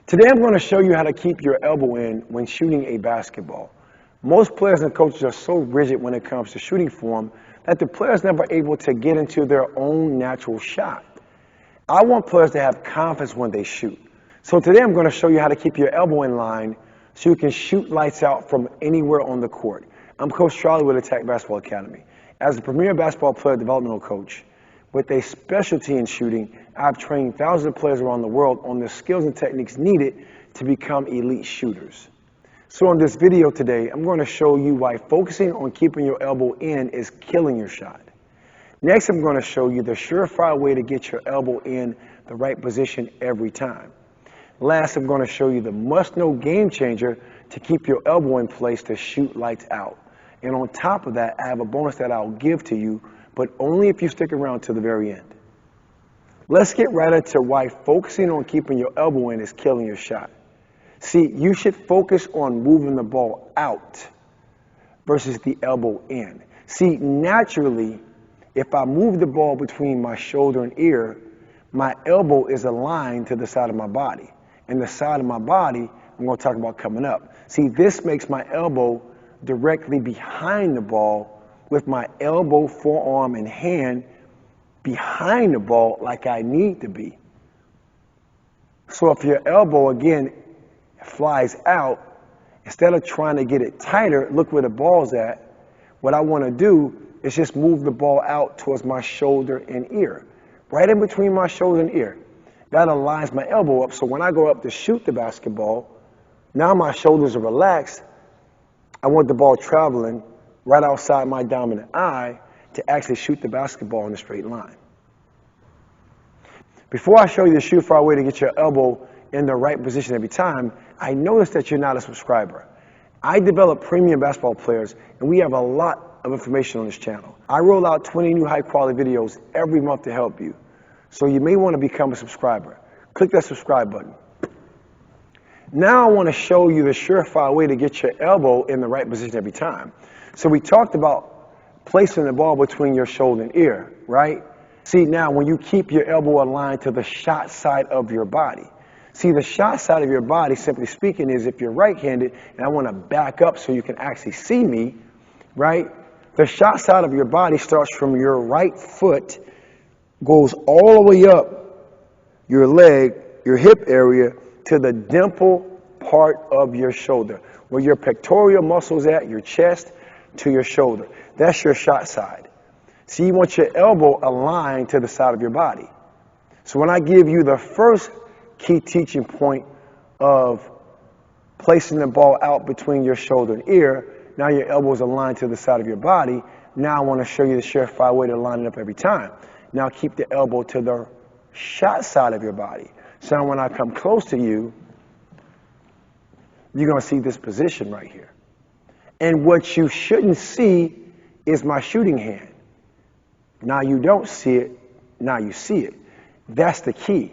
Today I'm going to show you how to keep your elbow in when shooting a basketball. Most players and coaches are so rigid when it comes to shooting form that the players never able to get into their own natural shot. I want players to have confidence when they shoot. So today I'm going to show you how to keep your elbow in line so you can shoot lights out from anywhere on the court. I'm Coach Charlie with Attack Basketball Academy. As a premier basketball player developmental coach with a specialty in shooting, I've trained thousands of players around the world on the skills and techniques needed to become elite shooters. So in this video today, I'm going to show you why focusing on keeping your elbow in is killing your shot. Next, I'm going to show you the surefire way to get your elbow in the right position every time. Last, I'm going to show you the must-know game changer to keep your elbow in place to shoot lights out. And on top of that, I have a bonus that I'll give to you, but only if you stick around to the very end. Let's get right into why focusing on keeping your elbow in is killing your shot. See, you should focus on moving the ball out versus the elbow in. See, naturally, if I move the ball between my shoulder and ear, my elbow is aligned to the side of my body. And the side of my body, I'm going to talk about coming up. See, this makes my elbow directly behind the ball with my elbow, forearm, and hand behind the ball like I need to be. So if your elbow, again, flies out, instead of trying to get it tighter, look where the ball's at. What I want to do is just move the ball out towards my shoulder and ear, right in between my shoulder and ear. That aligns my elbow up, so when I go up to shoot the basketball, now my shoulders are relaxed. I want the ball traveling right outside my dominant eye to actually shoot the basketball in a straight line. Before I show you the surefire way to get your elbow in the right position every time, I noticed that you're not a subscriber. I develop premium basketball players, and we have a lot of information on this channel. I roll out 20 new high-quality videos every month to help you. So you may want to become a subscriber. Click that subscribe button. Now I want to show you the surefire way to get your elbow in the right position every time. So we talked about placing the ball between your shoulder and ear, right? See, now when you keep your elbow aligned to the shot side of your body. See, the shot side of your body, simply speaking, is if you're right-handed, and I want to back up so you can actually see me, right? The shot side of your body starts from your right foot, goes all the way up your leg, your hip area, to the dimple part of your shoulder, where your pectoral muscles at, your chest, to your shoulder. That's your shot side. So you want your elbow aligned to the side of your body. So when I give you the first key teaching point of placing the ball out between your shoulder and ear, now your elbow is aligned to the side of your body. Now I want to show you the surefire way to line it up every time. Now keep the elbow to the shot side of your body. So now when I come close to you, you're going to see this position right here. And what you shouldn't see is my shooting hand. Now you don't see it, now you see it. That's the key.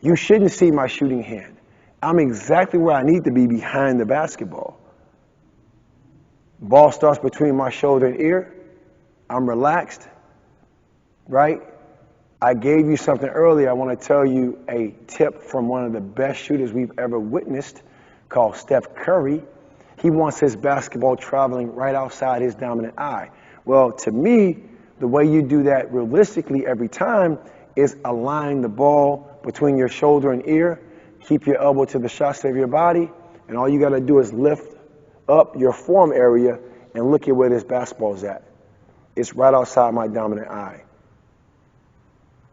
You shouldn't see my shooting hand. I'm exactly where I need to be behind the basketball. Ball starts between my shoulder and ear. I'm relaxed, right? I gave you something earlier. I want to tell you a tip from one of the best shooters we've ever witnessed called Steph Curry. He wants his basketball traveling right outside his dominant eye. Well, to me, the way you do that realistically every time is align the ball between your shoulder and ear, keep your elbow to the shot side of your body, and all you got to do is lift up your forearm area and look at where this basketball is at. It's right outside my dominant eye.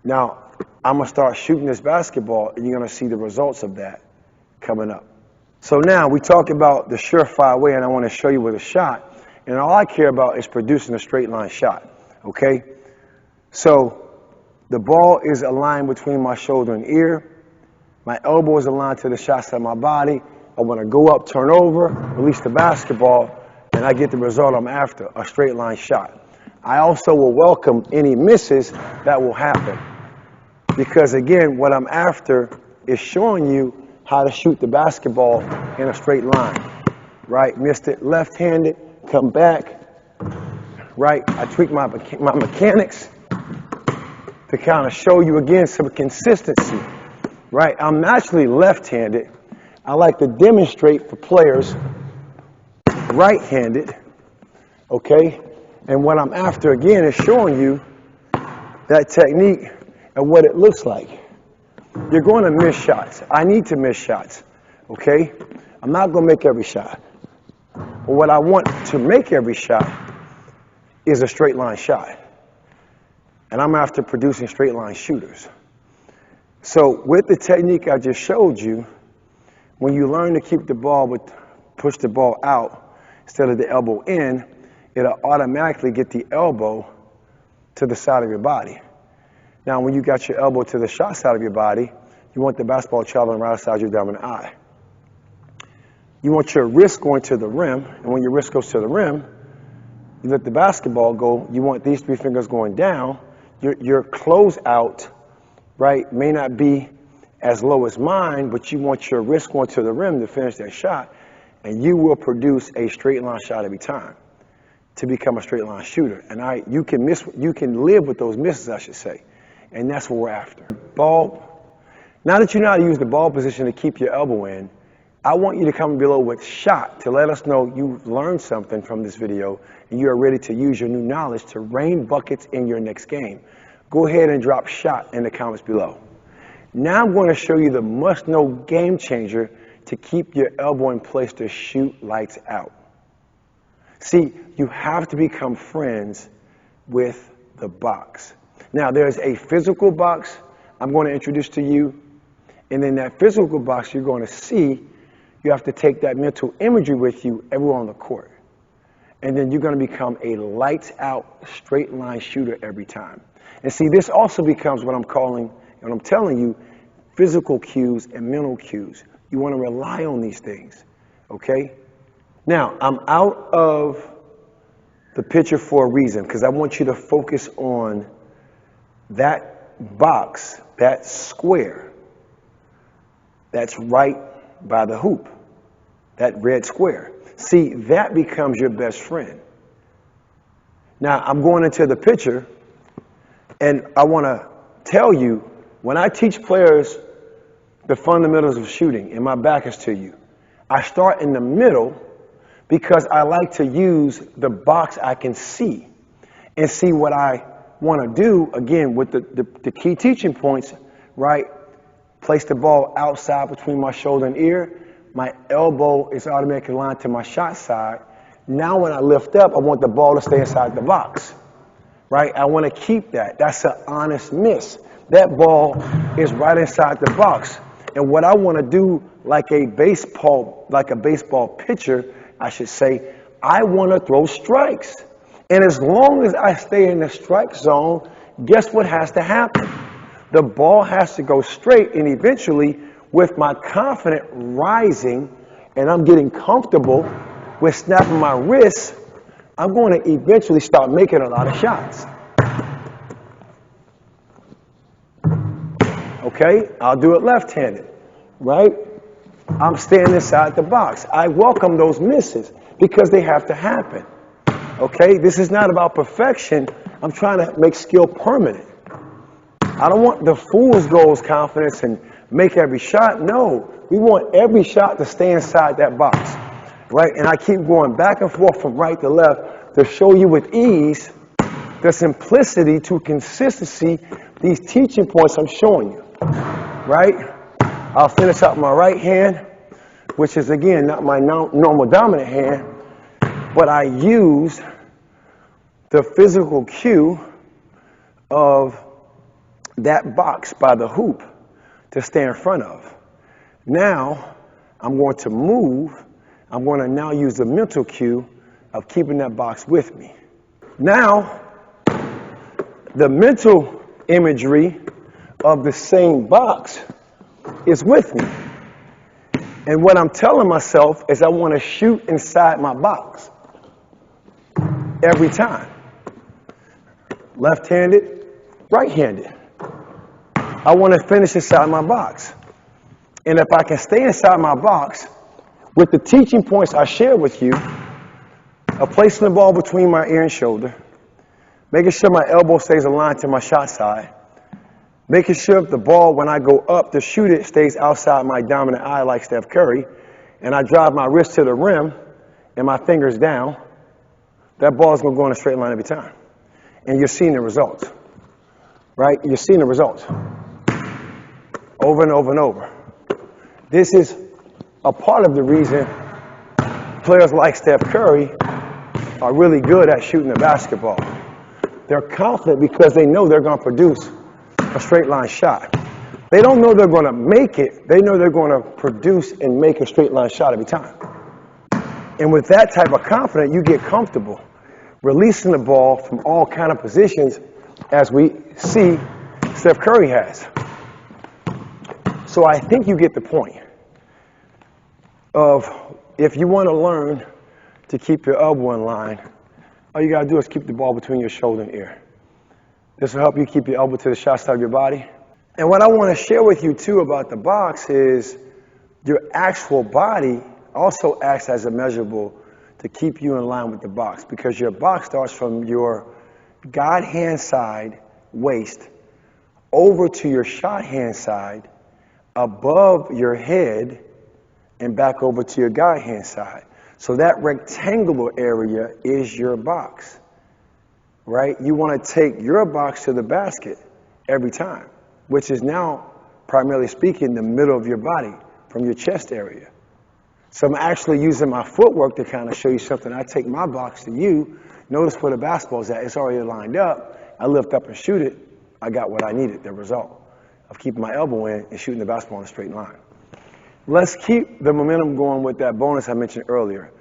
Now, I'm going to start shooting this basketball, and you're going to see the results of that coming up. So now we talk about the surefire way, and I want to show you with a shot. And all I care about is producing a straight line shot, okay? So the ball is aligned between my shoulder and ear. My elbow is aligned to the shot side of my body. I want to go up, turn over, release the basketball, and I get the result I'm after, a straight line shot. I also will welcome any misses that will happen. Because again, what I'm after is showing you how to shoot the basketball in a straight line, right? Missed it left-handed, come back, right? I tweak my mechanics, to kind of show you again some consistency, right? I'm naturally left-handed. I like to demonstrate for players right-handed, okay? And what I'm after again is showing you that technique and what it looks like. You're going to miss shots. I need to miss shots, okay? I'm not going to make every shot. But what I want to make every shot is a straight line shot. And I'm after producing straight line shooters. So with the technique I just showed you, when you learn to keep the ball but push the ball out instead of the elbow in, it'll automatically get the elbow to the side of your body. Now, when you got your elbow to the shot side of your body, you want the basketball traveling right outside your dominant eye. You want your wrist going to the rim, and when your wrist goes to the rim, you let the basketball go. You want these three fingers going down. Your closeout, right, may not be as low as mine, but you want your wrist going to the rim to finish that shot, and you will produce a straight line shot every time to become a straight line shooter. And you can live with those misses, I should say, and that's what we're after. Ball. Now that you know how to use the ball position to keep your elbow in, I want you to come below with shot to let us know you've learned something from this video and you are ready to use your new knowledge to rain buckets in your next game. Go ahead and drop shot in the comments below. Now I'm going to show you the must-know game changer to keep your elbow in place to shoot lights out. See, you have to become friends with the box. Now, there's a physical box I'm going to introduce to you, and in that physical box you're going to see you have to take that mental imagery with you everywhere on the court. And then you're going to become a lights out, straight line shooter every time. And see, this also becomes what I'm calling, and I'm telling you, physical cues and mental cues. You want to rely on these things, okay? Now, I'm out of the picture for a reason, because I want you to focus on that box, that square, that's right by the hoop, that red square. See, that becomes your best friend. Now, I'm going into the picture, and I want to tell you, when I teach players the fundamentals of shooting, and my back is to you, I start in the middle because I like to use the box I can see and see what I want to do, again, with the key teaching points, right? Place the ball outside between my shoulder and ear. My elbow is automatically aligned to my shot side. Now when I lift up, I want the ball to stay inside the box, right? I want to keep that. That's an honest miss. That ball is right inside the box. And what I want to do, like a baseball pitcher, I should say, I want to throw strikes. And as long as I stay in the strike zone, guess what has to happen? The ball has to go straight, and eventually, with my confidence rising, and I'm getting comfortable with snapping my wrist, I'm going to eventually start making a lot of shots. Okay, I'll do it left-handed, right? I'm staying inside the box. I welcome those misses because they have to happen. Okay, this is not about perfection. I'm trying to make skill permanent. I don't want the fool's goals confidence and make every shot. No, we want every shot to stay inside that box, right? And I keep going back and forth from right to left to show you with ease the simplicity to consistency, these teaching points I'm showing you, right? I'll finish out my right hand, which is, again, not my normal dominant hand, but I use the physical cue of that box by the hoop to stay in front of. Now, I'm going to move. I'm going to now use the mental cue of keeping that box with me. Now, the mental imagery of the same box is with me. And what I'm telling myself is I want to shoot inside my box every time. Left-handed, right-handed. I want to finish inside my box. And if I can stay inside my box with the teaching points I share with you, of placing the ball between my ear and shoulder, making sure my elbow stays aligned to my shot side, Making sure the ball, when I go up to shoot it, stays outside my dominant eye like Steph Curry, and I drive my wrist to the rim and my fingers down, that ball is going to go in a straight line every time. And you're seeing the results, right? You're seeing the results over and over and over. This is a part of the reason players like Steph Curry are really good at shooting the basketball. They're confident because they know they're going to produce a straight line shot. They don't know they're going to make it. They know they're going to produce and make a straight line shot every time. And with that type of confidence, you get comfortable releasing the ball from all kind of positions, as we see Steph Curry has. So I think you get the point of, if you want to learn to keep your elbow in line, all you got to do is keep the ball between your shoulder and ear. This will help you keep your elbow to the shot side of your body. And what I want to share with you too about the box is your actual body also acts as a measurable to keep you in line with the box, because your box starts from your guide hand side, waist, over to your shot hand side, above your head, and back over to your guide hand side. So that rectangular area is your box, right? You want to take your box to the basket every time, which is now, primarily speaking, the middle of your body from your chest area. So I'm actually using my footwork to kind of show you something. I take my box to you. Notice where the basketball's at. It's already lined up. I lift up and shoot it. I got what I needed, the result of keeping my elbow in and shooting the basketball in a straight line. Let's keep the momentum going with that bonus I mentioned earlier.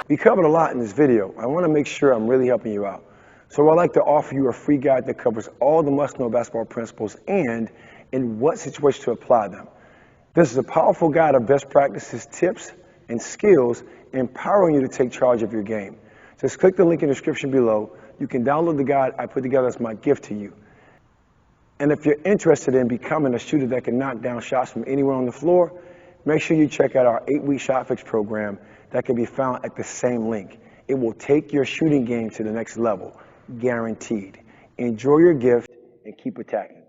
We covered a lot in this video. I want to make sure I'm really helping you out. So I'd like to offer you a free guide that covers all the must-know basketball principles and in what situation to apply them. This is a powerful guide of best practices, tips, and skills empowering you to take charge of your game. Just click the link in the description below. You can download the guide I put together as my gift to you. And if you're interested in becoming a shooter that can knock down shots from anywhere on the floor, make sure you check out our 8-week Shot Fix program that can be found at the same link. It will take your shooting game to the next level, guaranteed. Enjoy your gift and keep attacking.